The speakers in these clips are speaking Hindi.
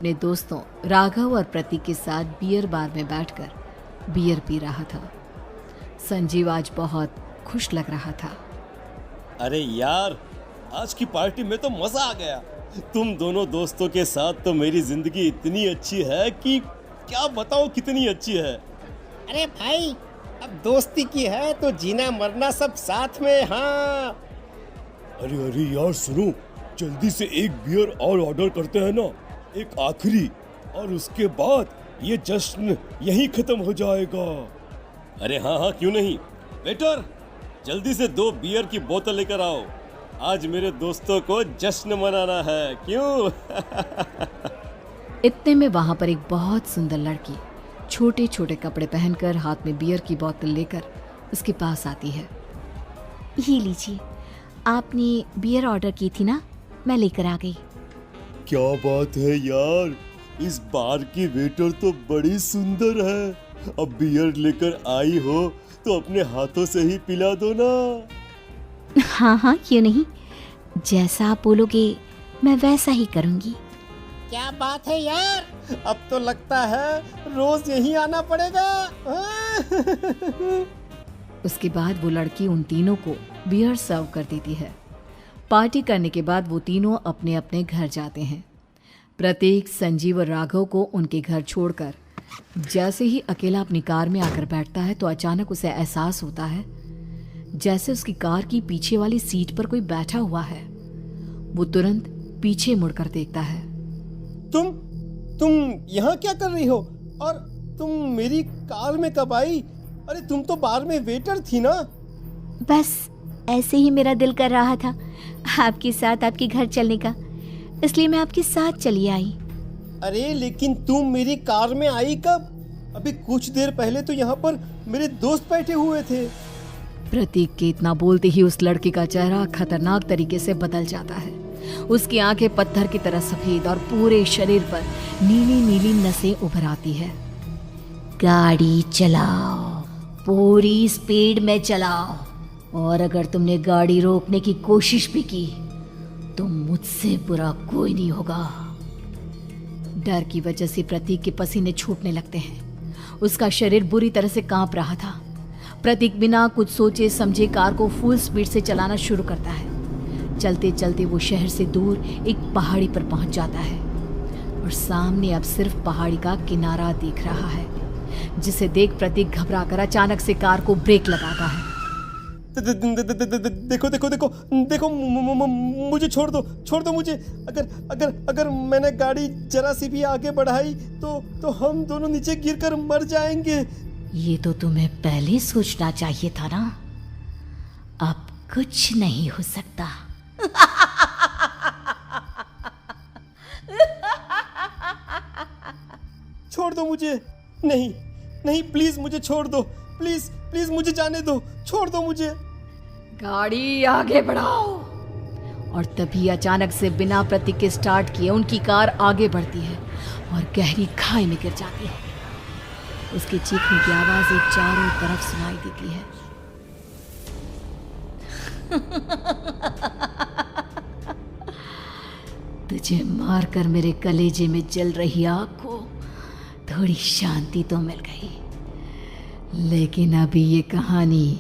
अपने दोस्तों राघव और प्रतीक के साथ बियर बार में बैठकर बियर पी रहा था। संजीव आज बहुत खुश लग रहा था। अरे यार, आज की पार्टी में तो मजा आ गया। तुम दोनों दोस्तों के साथ तो मेरी जिंदगी इतनी अच्छी है कि क्या बताऊं कितनी अच्छी है। अरे भाई, अब दोस्ती की है तो जीना मरना सब साथ में। हाँ, अरे अरे यार सुनो, जल्दी से एक बियर और ऑर्डर करते हैं ना, एक आखिरी, और उसके बाद ये जश्न यहीं खत्म हो जाएगा। अरे हाँ हाँ, क्यों नहीं। वेटर, जल्दी से 2 बियर की बोतल लेकर आओ। आज मेरे दोस्तों को जश्न मनाना है, क्यों? इतने में वहां पर एक बहुत सुंदर लड़की छोटे छोटे कपड़े पहनकर हाथ में बियर की बोतल लेकर उसके पास आती है। ये लीजिए, आपने बियर ऑर्डर की थी ना, मैं लेकर आ गई। क्या बात है यार, इस बार की वेटर तो बड़ी सुंदर है। अब बियर लेकर आई हो तो अपने हाथों से ही पिला दो ना। हाँ हाँ, क्यों नहीं, जैसा आप बोलोगे मैं वैसा ही करूँगी। क्या बात है यार, अब तो लगता है रोज यहीं आना पड़ेगा। उसके बाद वो लड़की उन तीनों को बियर सर्व कर देती है। पार्टी करने के बाद वो तीनों अपने अपने घर जाते हैं। प्रतीक, संजीव और राघव को उनके घर छोड़कर जैसे ही अकेला अपनी कार में आकर बैठता है तो अचानक उसे एहसास होता है जैसे उसकी कार की पीछे वाली सीट पर कोई बैठा हुआ है। वो तुरंत पीछे मुड़कर देखता है। तुम यहाँ क्या कर रही हो? और तुम मेरी कार में कब आई? अरे तुम तो बार में वेटर थी ना। बस ऐसे ही मेरा दिल कर रहा था आपके साथ आपके घर चलने का, इसलिए मैं आपके साथ चली आई। अरे लेकिन तुम मेरी कार में आई कब? अभी कुछ देर पहले तो यहाँ पर मेरे दोस्त बैठे हुए थे। प्रतीक के इतना बोलते ही उस लड़के का चेहरा खतरनाक तरीके से बदल जाता है। उसकी आंखें पत्थर की तरह सफेद और पूरे शरीर पर नीली नीली नसें उभर आती है। गाड़ी चलाओ, पूरी स्पीड में चलाओ, और अगर तुमने गाड़ी रोकने की कोशिश भी की तो मुझसे बुरा कोई नहीं होगा। डर की वजह से प्रतीक के पसीने छूटने लगते हैं। उसका शरीर बुरी तरह से कांप रहा था। प्रतीक बिना कुछ सोचे समझे कार को फुल स्पीड से चलाना शुरू करता है। चलते चलते वो शहर से दूर एक पहाड़ी पर पहुंच जाता है और सामने अब सिर्फ पहाड़ी का किनारा दिख रहा है, जिसे देख प्रतीक घबराकर अचानक से कार को ब्रेक लगाता है। देखो देखो देखो देखो, मुझे छोड़ दो मुझे। अगर मैंने गाड़ी जरा सी भी आगे बढ़ाई तो हम दोनों नीचे गिरकर मर जाएंगे। ये तो तुम्हें पहले सोचना चाहिए था ना। अब कुछ नहीं हो सकता। छोड़ दो मुझे। नहीं नहीं, प्लीज मुझे छोड़ दो। प्लीज प्लीज मुझे जाने दो, छोड़ दो मुझे। गाड़ी आगे बढ़ाओ। और तभी अचानक से बिना प्रतीक के स्टार्ट किए उनकी कार आगे बढ़ती है और गहरी खाई में गिर जाती है। उसके चीखने की आवाजें चारों तरफ सुनाई देती है। तुझे मारकर मेरे कलेजे में जल रही आग को थोड़ी शांति तो मिल गई, लेकिन अभी ये कहानी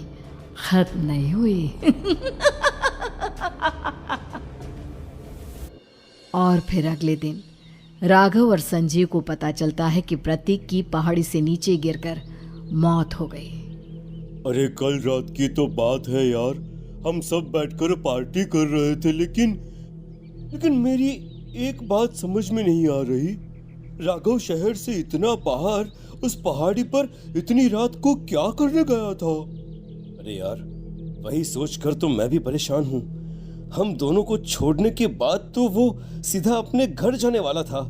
खत्म नहीं हुई। और फिर अगले दिन राघव और संजीव को पता चलता है कि प्रतीक की पहाड़ी से नीचे गिरकर मौत हो गई। अरे कल रात की तो बात है यार, हम सब बैठकर पार्टी कर रहे थे, लेकिन मेरी एक बात समझ में नहीं आ रही। राघव शहर से इतना बाहर उस पहाड़ी पर इतनी रात को क्या करने गया था? अरे यार, वही सोचकर तो मैं भी परेशान हूँ। हम दोनों को छोड़ने के बाद तो वो सीधा अपने घर जाने वाला था,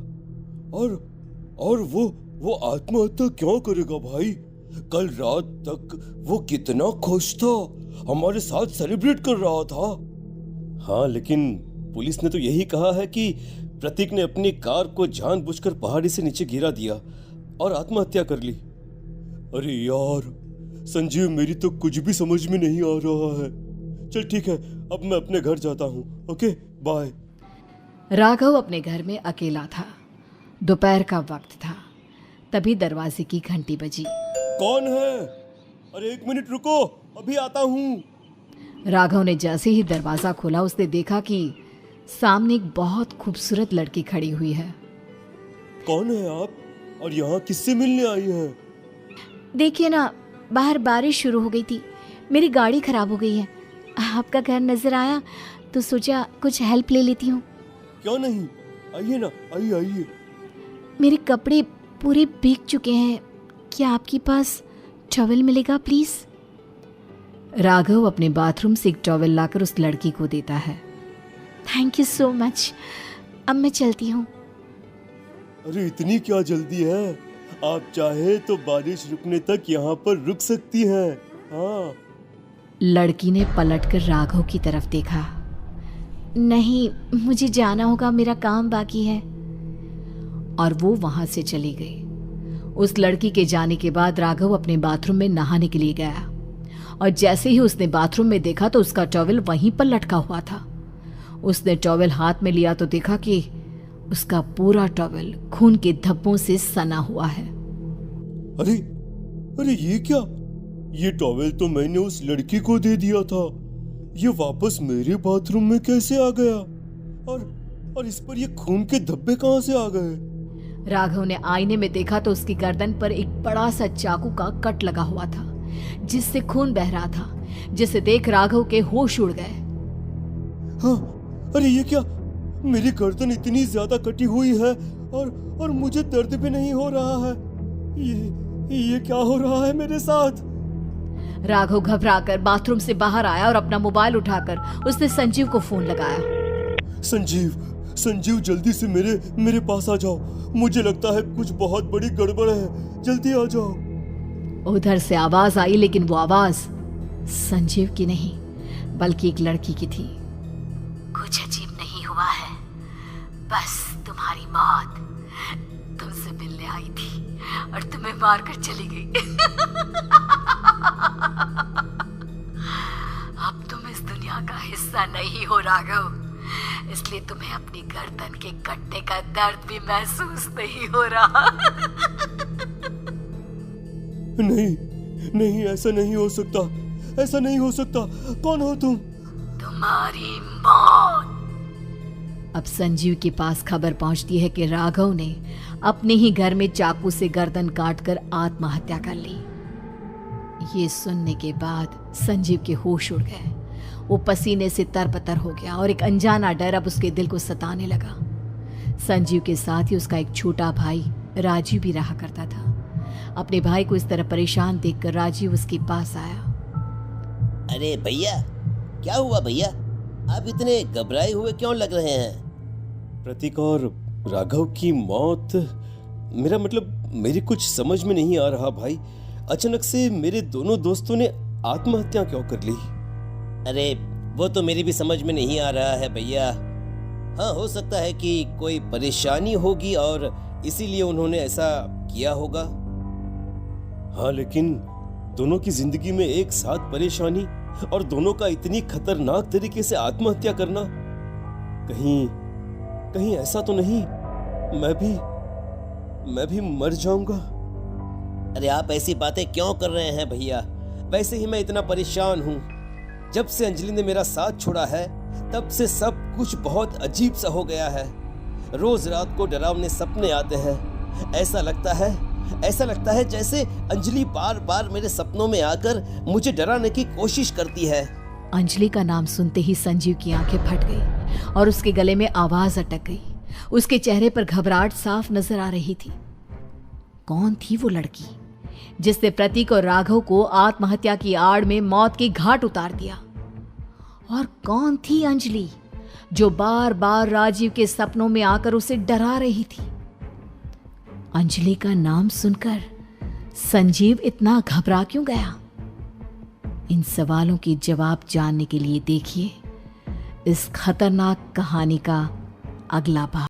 और वो आत्महत्या क्यों करेगा भाई? कल रात तक वो कितना खुश था, हमारे साथ सेलिब्रेट कर रहा था। हाँ, लेकिन पुलिस ने तो यही कहा है कि प्रतीक ने अपनी कार को जानबूझकर पहाड़ी से नीचे गिरा दिया और आत्महत्या कर ली। अरे यार संजीव, मेरी तो कुछ भी समझ में नहीं आ रहा है। चल ठीक है, अब मैं अपने घर जाता हूँ। Okay, bye. राघव अपने घर में अकेला था। दोपहर का वक्त था। तभी दरवाजे की घंटी बजी। कौन है? अरे 1 मिनट रुको, अभी आता हूँ। राघव ने जैसे ही दरवाज़ा खोला उसने देखा कि सामने एक बहुत खूबसूरत लड़की खड़ी हुई है। कौन है आप और यहाँ किससे मिलने आई हैं? देखिए ना, बाहर बारिश शुरू हो गई थी, मेरी गाड़ी खराब हो गई है। आपका घर नजर आया तो सोचा कुछ हेल्प ले लेती हूँ। क्यों नहीं, आइए ना, आइए आइए। मेरे कपड़े पूरे भीग चुके हैं, क्या आपके पास टॉवल मिलेगा प्लीज? राघव अपने बाथरूम से एक टॉवल लाकर उस लड़की को देता है। थैंक यू सो मच, अब मैं चलती हूँ। अरे इतनी क्या जल्दी है? आप चाहे तो बारिश रुकने तक यहाँ पर रुक सकती हैं। हाँ। लड़की ने पलटकर राघव की तरफ देखा। नहीं, मुझे जाना होगा, मेरा काम बाकी है। और वो वहां से चली गई। उस लड़की के जाने के बाद राघव अपने बाथरूम में नहाने के लिए गया और जैसे ही उसने बाथरूम में देखा तो उसका टॉवल वहीं पर लटका हुआ था। उसने टॉवल हाथ में लिया तो देखा कि उसका पूरा टॉवल खून के धब्बों से सना हुआ है। अरे अरे ये क्या? ये टॉवल तो मैंने उस लड़की को दे दिया था। ये वापस मेरे बाथरूम में कैसे आ गया? और इस पर ये खून के धब्बे कहां से आ गए? राघव ने आईने में देखा तो उसकी गर्दन पर एक बड़ा सा चाकू का कट लगा हुआ था जिससे खून बह रहा था, जिसे देख राघव के होश उड़ गए। हाँ, अरे ये क्या? मेरी गर्दन इतनी ज्यादा कटी हुई है और मुझे दर्द भी नहीं हो रहा है। ये क्या हो रहा है मेरे साथ? राघव घबराकर बाथरूम से बाहर आया और अपना मोबाइल उठाकर उसने संजीव को फोन लगाया। संजीव जल्दी से मेरे पास आ जाओ। मुझे लगता है कुछ बहुत बड़ी गड़बड़ है, जल्दी आ जाओ। उधर से आवाज आई, लेकिन वो आवाज संजीव की नहीं बल्कि एक लड़की की थी। कुछ अजीब नहीं हुआ है, बस तुम्हारी मौत तुमसे मिलने आई थी और तुम्हें मारकर चली गई। अब तुम इस दुनिया का हिस्सा नहीं हो राघव, इसलिए तुम्हें अपनी गर्दन के कटने का दर्द भी महसूस नहीं हो रहा। नहीं, ऐसा नहीं हो सकता, ऐसा नहीं हो सकता। कौन हो तुम? तुम्हारी मौत। अब संजीव के पास खबर पहुंचती है कि राघव ने अपने ही घर में चाकू से गर्दन काटकर आत्महत्या कर ली। ये सुनने के बाद संजीव के होश उड़ गए। वो पसीने से तरबतर हो गया और एक अनजाना डर अब उसके दिल को सताने लगा। संजीव के साथ ही उसका एक छोटा भाई राजीव भी रहा करता था। अपने भाई को इस तरह परेशान देखकर राजीव उसके पास आया। अरे भैया, क्या हुआ भैया? आप इतने घबराए हुए क्यों लग रहे हैं? प्रतीक और राघव की मौत, मेरा मतलब मेरी कुछ समझ में नहीं आ रहा भाई। अचानक से मेरे दोनों दोस्तों ने आत्महत्या क्यों कर ली? अरे वो तो मेरी भी समझ में नहीं आ रहा है भैया। हाँ, हो सकता है कि कोई परेशानी होगी और इसीलिए उन्होंने ऐसा किया होगा। हाँ, लेकिन दोनों की जिंदगी में एक साथ परेशानी और दोनों का इतनी खतरनाक तरीके से आत्महत्या करना, कहीं ऐसा तो नहीं मैं भी मर जाऊंगा? अरे आप ऐसी बातें क्यों कर रहे हैं भैया? वैसे ही मैं इतना परेशान हूँ। जब से अंजलि ने मेरा साथ छोड़ा है तब से सब कुछ बहुत अजीब सा हो गया है। रोज रात को डरावने सपने आते हैं। ऐसा लगता है जैसे अंजलि बार बार मेरे सपनों में आकर मुझे डराने की कोशिश करती है। अंजलि का नाम सुनते ही संजीव की आंखें फट गई और उसके गले में आवाज अटक गई। उसके चेहरे पर घबराहट साफ नजर आ रही थी। कौन थी वो लड़की जिसने प्रतीक और राघव को आत्महत्या की आड़ में मौत की घाट उतार दिया? और कौन थी अंजलि जो बार बार राजीव के सपनों में आकर उसे डरा रही थी? अंजलि का नाम सुनकर संजीव इतना घबरा क्यों गया? इन सवालों के जवाब जानने के लिए देखिए इस खतरनाक कहानी का अगला भाग।